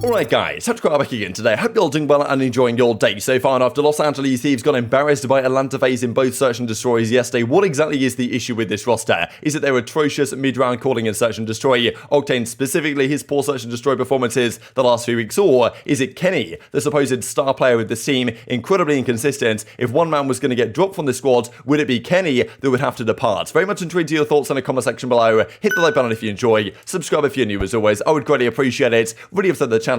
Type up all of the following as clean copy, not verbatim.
Alright guys, TacticalRab back again today. Hope you're all doing well and enjoying your day so far. And after Los Angeles Thieves got embarrassed by Atlanta FaZe in both Search and Destroys yesterday, what exactly is the issue with this roster? Is it their atrocious mid-round calling in Search and Destroy, Octane specifically his poor Search and Destroy performances the last few weeks, or is it Kenny, the supposed star player with the team, incredibly inconsistent? If one man was going to get dropped from the squad, would it be Kenny that would have to depart? Very much intrigued to your thoughts in the comment section below. Hit the like button if you enjoy, subscribe if you're new as always, I would greatly appreciate it. Really upset the channel.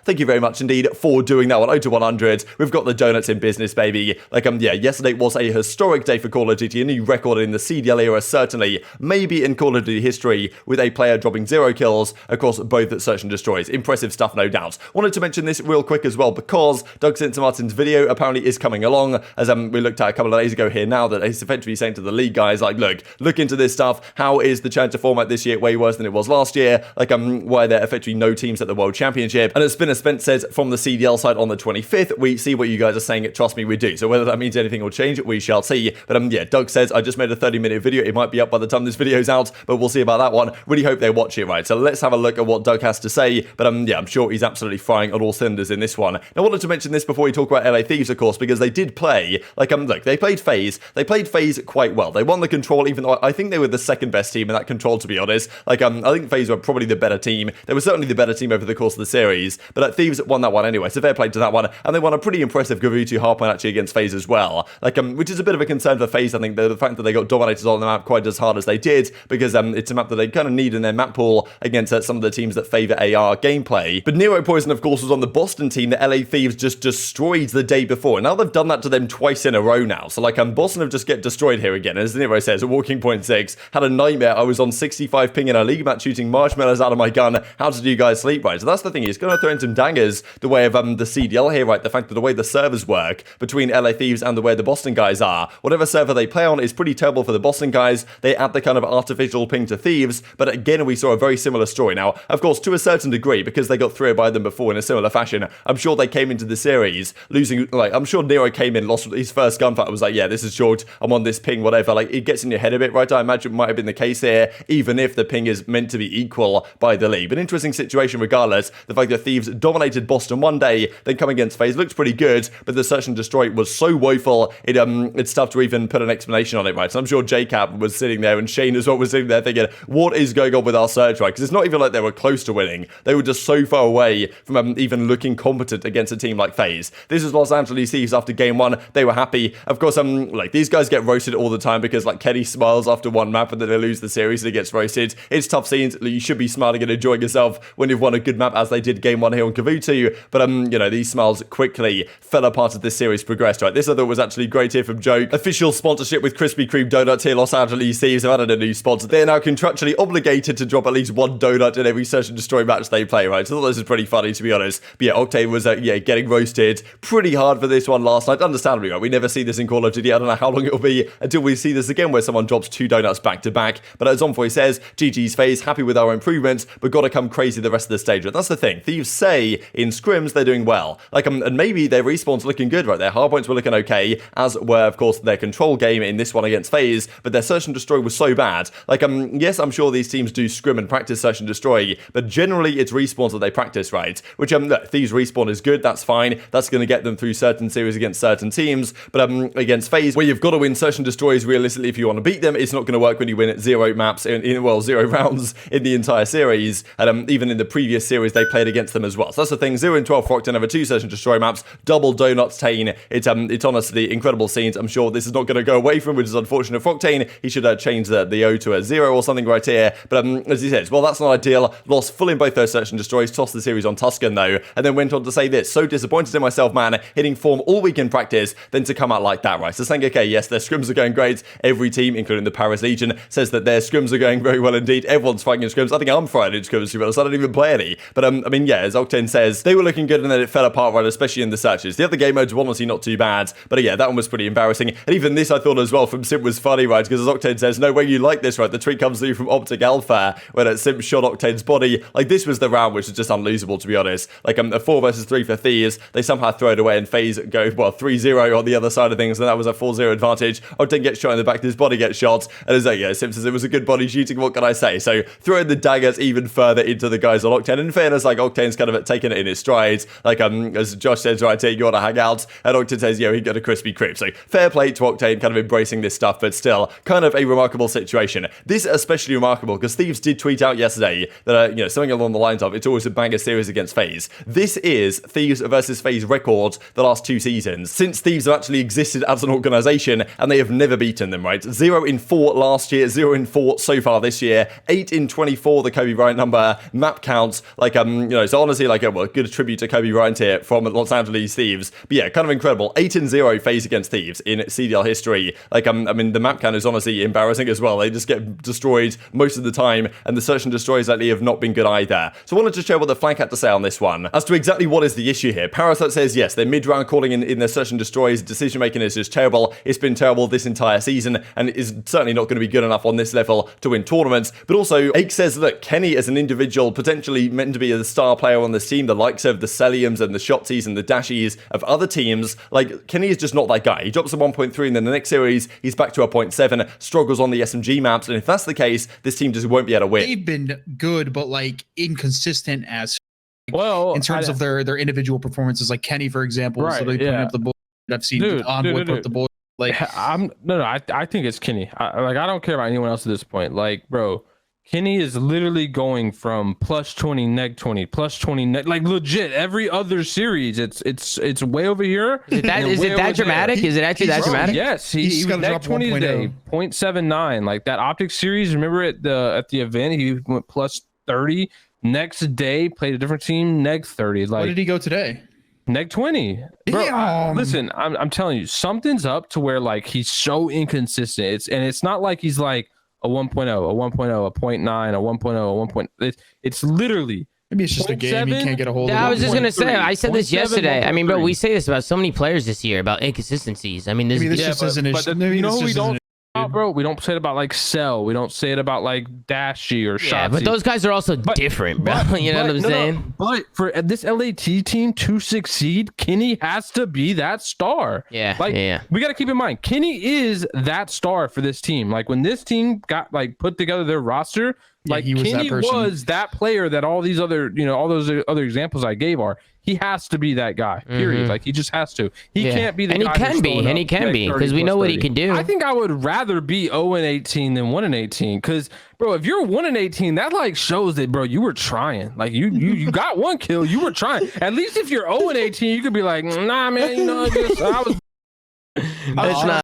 Thank you very much indeed for doing that one. 0 to 100. We've got the donuts in business, baby. Yesterday was a historic day for Call of Duty, a new record in the CDL era, certainly, maybe in Call of Duty history, with a player dropping 0 kills across both Search and Destroys. Impressive stuff, no doubt. Wanted to mention this real quick as well, because Doug St. Martin's video apparently is coming along, as we looked at a couple of days ago here now, that he's effectively saying to the league guys, like, look into this stuff. How is the Challenger format this year way worse than it was last year? Why there are effectively no teams at the World Championship? And as Spinner Spence says from the CDL side on the 25th, we see what you guys are saying. Trust me, we do. So whether that means anything will change, we shall see. But Doug says, I just made a 30-minute video. It might be up by the time this video's out, but we'll see about that one. Really hope they watch it, right? So let's have a look at what Doug has to say. But I'm sure he's absolutely firing on all cylinders in this one. Now, I wanted to mention this before we talk about LA Thieves, of course, because they did play, they played FaZe. They played FaZe quite well. They won the control, even though I think they were the second best team in that control, to be honest. I think FaZe were probably the better team. They were certainly the better team over the course of the series, but Thieves won that one anyway, so fair play to that one. And they won a pretty impressive Gavutu hardpoint actually against FaZe as well. Which is a bit of a concern for FaZe, I think, the fact that they got dominated on the map quite as hard as they did, because it's a map that they kind of need in their map pool against some of the teams that favor AR gameplay. But Nero Poison, of course, was on the Boston team that LA Thieves just destroyed the day before. And now they've done that to them twice in a row now. So Boston have just get destroyed here again. As Nero says, at walking point 6, had a nightmare. I was on 65 ping in a league match shooting marshmallows out of my gun. How did you guys sleep, right? So that's the thing. He's going to throw in some dangers the way of the CDL here, right? The fact that the way the servers work between LA Thieves and the way the Boston guys are, whatever server they play on is pretty terrible for the Boston guys. They add the kind of artificial ping to Thieves, but again, we saw a very similar story. Now, of course, to a certain degree, because they got 3 by them before in a similar fashion, I'm sure they came into the series losing, I'm sure Nero came in, lost his first gunfight, was like, yeah, this is short, I'm on this ping, whatever. It gets in your head a bit, right? I imagine it might have been the case here, even if the ping is meant to be equal by the league. But interesting situation regardless. The fact that Thieves dominated Boston one day, then coming against FaZe looked pretty good, but the Search and Destroy was so woeful, it's tough to even put an explanation on it, right? So I'm sure JCap was sitting there, and Shane as well was sitting there thinking, what is going on with our Search, right? Because it's not even like they were close to winning. They were just so far away from even looking competent against a team like FaZe. This is Los Angeles Thieves after game 1. They were happy. Of course, these guys get roasted all the time because Kenny smiles after one map and then they lose the series and he gets roasted. It's tough scenes. You should be smiling and enjoying yourself when you've won a good map, as they did game 1 here on Gavutu. But these smiles quickly fell apart as this series progressed, right? This I thought was actually great here from Joke. Official sponsorship with Krispy Kreme donuts here. Los Angeles Thieves have added a new sponsor. They're now contractually obligated to drop at least 1 donut in every Search and Destroy match they play, right? So I thought this is pretty funny, to be honest. But yeah, Octane was getting roasted pretty hard for this one last night. Understandably, right? We never see this in Call of Duty. I don't know how long it'll be until we see this again, where someone drops 2 donuts back to back. But as Envoy says, GG's FaZe, happy with our improvements, but got to come crazy the rest of the stage. That's the thing. Thieves say in scrims they're doing well. And maybe their respawn's looking good, right? Their hardpoints were looking okay, as were, of course, their control game in this one against FaZe, but their Search and Destroy was so bad. Yes, I'm sure these teams do scrim and practice Search and Destroy, but generally it's respawns that they practice, right? Which, Thieves respawn is good, that's fine. That's going to get them through certain series against certain teams, but against FaZe, where you've got to win Search and Destroys realistically if you want to beat them, it's not going to work when you win at 0 maps, 0 rounds in the entire series, and even in the previous series they played against them as well. So that's the thing, 0 and 12 for Octane over 2 Search and Destroy maps, double donuts Tane. It's honestly incredible scenes. I'm sure this is not going to go away from, which is unfortunate for Octane. He should change the O to a 0 or something right here, but as he says, well, that's not ideal. Lost full in both those Search and Destroys, tossed the series on Tuscan though, and then went on to say this, so disappointed in myself, man, hitting form all week in practice, then to come out like that, right? So saying, okay, yes, their scrims are going great. Every team, including the Paris Legion, says that their scrims are going very well indeed. Everyone's fighting in scrims. I think I'm fighting in scrims, to be honest. I don't even play any. But as Octane says, they were looking good and then it fell apart, right, especially in the searches. The other game modes were honestly not too bad, but yeah, that one was pretty embarrassing. And even this, I thought as well, from Simp was funny, right? Because as Octane says, no way you like this, right? The tweet comes through from Optic Alpha, where Simp shot Octane's body. This was the round, which is just unlosable, to be honest. A 4 versus 3 for Thieves. They somehow throw it away and FaZe go, 3-0 on the other side of things, and that was a 4-0 advantage. Octane gets shot in the back, his body gets shot, and it's Simp says it was a good body shooting, what can I say? So throwing the daggers even further into the guys on Octane. In fairness, Octane's kind of taken it in his strides. Like, as Josh says right here, you want to hang out, and Octane says, he got a crispy crib. So fair play to Octane, kind of embracing this stuff, but still, kind of a remarkable situation. This is especially remarkable because Thieves did tweet out yesterday that, something along the lines of, it's always a banger series against FaZe. This is Thieves versus FaZe record the last 2 seasons, since Thieves have actually existed as an organization, and they have never beaten them, right? 0-4 last year, 0-4 so far this year, 8-24, the Kobe Bryant number, map counts, like, so honestly, like, well, good tribute to Kobe Bryant here from Los Angeles Thieves, but yeah, kind of incredible. 8-0 FaZe against Thieves in CDL history. Like, the map count is honestly embarrassing as well. They just get destroyed most of the time, and the search and destroys lately have not been good either. So I wanted to share what the flank had to say on this one. As to exactly what is the issue here, Parasite says, yes, their mid-round calling in their search and destroys, decision-making is just terrible. It's been terrible this entire season, and is certainly not going to be good enough on this level to win tournaments. But also, Ake says, look, Kenny as an individual, potentially meant to be a star player on this team, the likes of the Celliums and the Shotzies and the Dashies of other teams. Like, Kenny is just not that guy. He drops a 1.3, and then the next series, he's back to a 0.7, struggles on the SMG maps, and if that's the case, this team just won't be able to win. They've been good, but like inconsistent as well in terms of their individual performances. Like Kenny, for example, right, putting up the bull. I've seen Envoy put the bull. Like, I think it's Kenny. I don't care about anyone else at this point. Like, bro, Kenny is literally going from +20, -20, +20, like legit every other series. It's way over here. Is it that dramatic? Is it actually that dramatic? Yes, he was -20 today, 0.79. Like that Optic series. Remember at the event, he went +30. Next day, played a different team, -30. Like, where did he go today? -20. Bro, listen, I'm telling you, something's up to where like he's so inconsistent. It's not like he's like a 1.0, a 1.0, a 0.9, a 1.0, a 1. It's literally. Maybe it's just a game he can't get a hold of. I was just gonna say, I said this yesterday. I mean, bro, we say this about so many players this year about inconsistencies. I mean, this just isn't it. You know who we don't bro? We don't say it about like Cell. We don't say it about like Dashy or Shotzi. Yeah, but those guys are also different, bro. You know what I'm saying? But for this LAT team to succeed, Kenny has to be that star. Yeah, like we got to keep in mind, Kenny is that star for this team. Like when this team got like put together their roster, like Kenny was that player that all these other, all those other examples I gave are. He has to be that guy, period. Like, he just has to. He can't be the guy. And he can be, because we know what he can do. I think I would rather be 0-18 than 1-18, because, bro, if you're 1-18, that, like, shows that, bro, you were trying. Like, you got one kill. You were trying. At least if you're 0-18, you could be like, nah, man, I was... It's not.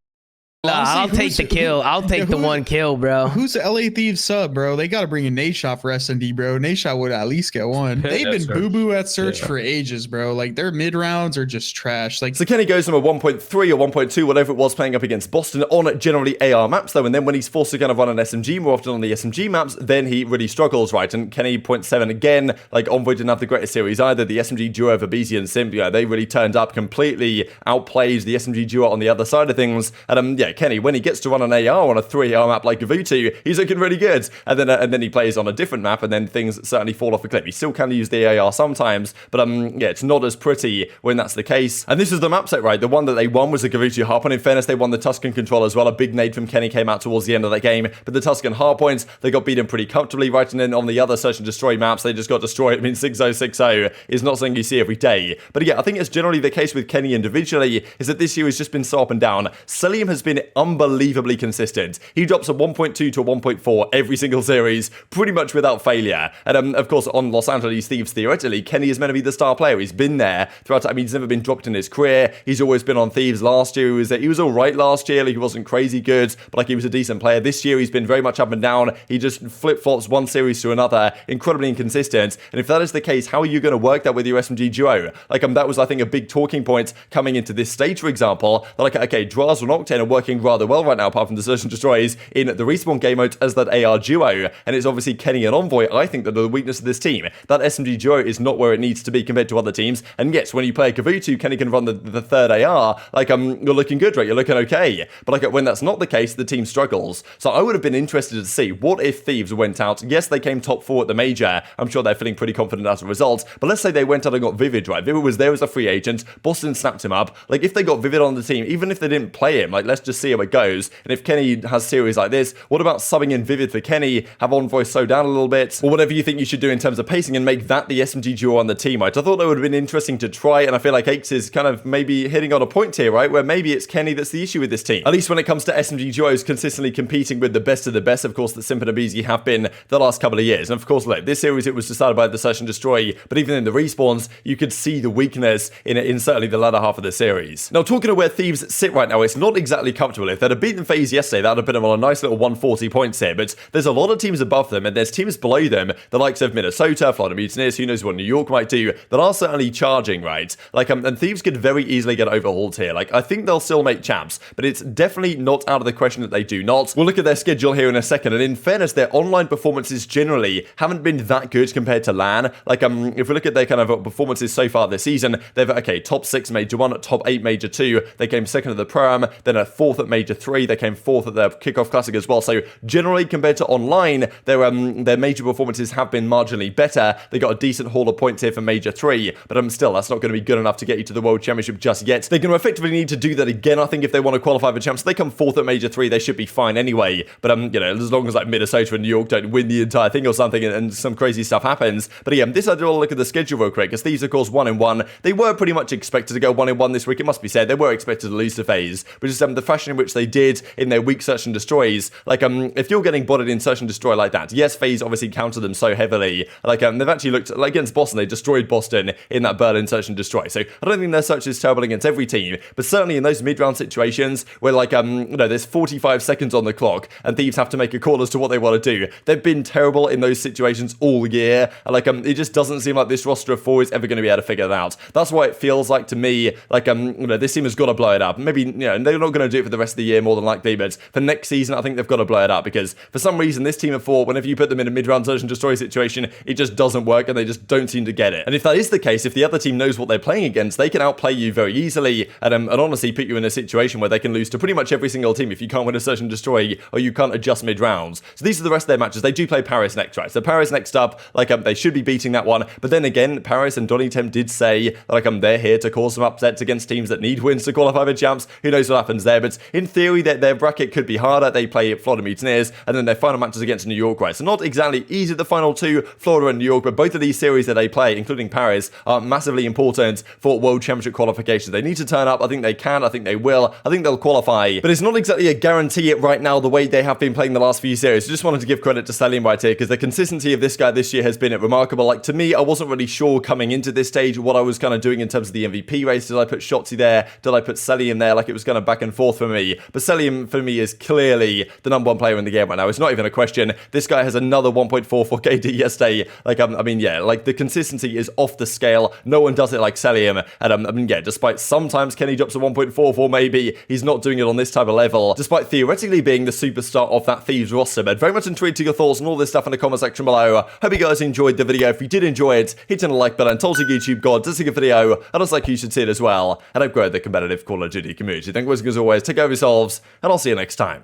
No, I'll take the kill. I'll take the one kill, bro. Who's the LA Thieves sub, bro? They got to bring in Nashot for S&D, bro. Nashot would at least get one. They've been boo-boo at search for ages, bro. Like, their mid-rounds are just trash. Like, so Kenny goes from a 1.3 or 1.2, whatever it was, playing up against Boston on generally AR maps, though, and then when he's forced to kind of run an SMG more often on the SMG maps, then he really struggles, right? And Kenny 0.7 again, like, Envoy didn't have the greatest series either. The SMG duo of aBeZy and Simp, they really turned up, completely outplayed the SMG duo on the other side of things. And Kenny, when he gets to run an AR on a 3AR map like Gavutu, he's looking really good. And then he plays on a different map, and then things certainly fall off a cliff. He still can use the AR sometimes, but it's not as pretty when that's the case. And this is the map set, right? The one that they won was the Gavutu Hardpoint. In fairness, they won the Tuscan control as well. A big nade from Kenny came out towards the end of that game, but the Tuscan Hardpoints, they got beaten pretty comfortably, right? And then on the other search and destroy maps, they just got destroyed. I mean, 6-0, 6-0 is not something you see every day. But yeah, I think it's generally the case with Kenny individually, is that this year has just been so up and down. Cellium has been unbelievably consistent. He drops a 1.2 to a 1.4 every single series, pretty much without failure. And of course, on Los Angeles Thieves, theoretically, Kenny is meant to be the star player. He's been there throughout. I mean, he's never been dropped in his career. He's always been on Thieves. Last year, he was all right last year. Like, he wasn't crazy good, but like, he was a decent player. This year, he's been very much up and down. He just flip-flops one series to another, incredibly inconsistent. And if that is the case, how are you going to work that with your SMG duo? Like, that was, I think, a big talking point coming into this stage, for example. Like, okay, Drazah and Octane are working rather well right now, apart from the search and destroys in the respawn game mode as that AR duo, and it's obviously Kenny and Envoy, I think, that are the weakness of this team. That SMG duo is not where it needs to be compared to other teams, and yes, when you play Gavutu, Kenny can run the third AR, like, you're looking good, right? You're looking okay, but like, when that's not the case, the team struggles. So I would have been interested to see, what if Thieves went out, yes, they came top 4 at the major, I'm sure they're feeling pretty confident as a result, but let's say they went out and got Vivid, right? Vivid was there as a free agent, Boston snapped him up. Like, if they got Vivid on the team, even if they didn't play him, like, let's just just see how it goes. And if Kenny has series like this, what about subbing in Vivid for Kenny, have Envoy slow down a little bit, or whatever you think you should do in terms of pacing and make that the SMG duo on the team, right? I thought that would have been interesting to try, and I feel like Aches is kind of maybe hitting on a point here, right? Where maybe it's Kenny that's the issue with this team. At least when it comes to SMG duos consistently competing with the best of the best, of course, that Simp and aBeZy have been the last couple of years. And of course, look, this series, it was decided by the Search and Destroy, but even in the respawns, you could see the weakness in certainly the latter half of the series. Now, talking of where Thieves sit right now, it's not exactly comfortable. If they'd have beaten FaZe yesterday, that would have been on a nice little 140 points here, but there's a lot of teams above them, and there's teams below them, the likes of Minnesota, Florida Mutineers, who knows what New York might do, that are certainly charging, right? Like, and Thieves could very easily get overhauled here. Like, I think they'll still make champs, but it's definitely not out of the question that they do not. We'll look at their schedule here in a second, and in fairness, their online performances generally haven't been that good compared to LAN. Like, if we look at their kind of performances so far this season, they've, okay, top 6 Major 1, top 8 Major 2, they came second at the Pro-Am, then a 4th at Major 3, they came 4th at the Kickoff Classic as well, so generally compared to online, their major performances have been marginally better. They got a decent haul of points here for Major 3, but still, that's not going to be good enough to get you to the World Championship just yet. They're going to effectively need to do that again, I think, if they want to qualify for champs. They come 4th at Major 3, they should be fine anyway, but you know, as long as like Minnesota and New York don't win the entire thing or something, and some crazy stuff happens. But yeah, this I do want to look at the schedule real quick, because Thieves, of course, 1-1. They were pretty much expected to go 1-1 this week, it must be said. They were expected to lose to FaZe, but just the fashion in which they did in their weak Search and Destroys, like, if you're getting botted in Search and Destroy like that, yes, FaZe obviously countered them so heavily, like, they've actually looked, like, against Boston, they destroyed Boston in that Berlin Search and Destroy, so I don't think their Search is terrible against every team, but certainly in those mid-round situations where, like, you know, there's 45 seconds on the clock, and Thieves have to make a call as to what they want to do, they've been terrible in those situations all year, and, like, it just doesn't seem like this roster of 4 is ever going to be able to figure that out. That's why it feels like to me, like, you know, this team has got to blow it up. Maybe, you know, they're not going to do it for the rest of the year more than likely, but for next season, I think they've got to blow it up, because for some reason, this team of 4, whenever you put them in a mid-round Search and Destroy situation, it just doesn't work, and they just don't seem to get it. And if that is the case, if the other team knows what they're playing against, they can outplay you very easily, and honestly put you in a situation where they can lose to pretty much every single team if you can't win a Search and Destroy, or you can't adjust mid-rounds. So these are the rest of their matches. They do play Paris next, right? So Paris next up, like, they should be beating that one, but then again, Paris and Donny Temp did say, like, they're here to cause some upsets against teams that need wins to qualify for champs. Who knows what happens there, but in theory, their bracket could be harder. They play Florida Mutineers, and then their final matches against New York, right? So not exactly easy, the final 2, Florida and New York, but both of these series that they play, including Paris, are massively important for World Championship qualifications. They need to turn up. I think they can. I think they will. I think they'll qualify, but it's not exactly a guarantee right now the way they have been playing the last few series. So just wanted to give credit to Cellium right here, because the consistency of this guy this year has been remarkable. Like, to me, I wasn't really sure coming into this stage what I was kind of doing in terms of the MVP race. Did I put Shotzzy there? Did I put Cellium there? Like, it was kind of back and forth for me, but Cellium for me is clearly the number 1 player in the game right now. It's not even a question. This guy has another 1.44 KD yesterday. Like, I mean, yeah, like, the consistency is off the scale. No one does it like Cellium, and I mean, yeah, despite sometimes Kenny drops a 1.44, maybe he's not doing it on this type of level, despite theoretically being the superstar of that Thieves roster. But very much intrigued to your thoughts on all this stuff in the comment section below. Hope you guys enjoyed the video. If you did enjoy it, hit on the like button, tell us YouTube God, this is a good video, and also like you should see it as well, and I've grown the competitive Call of Duty community. Thank you as always, take care of yourselves, and I'll see you next time.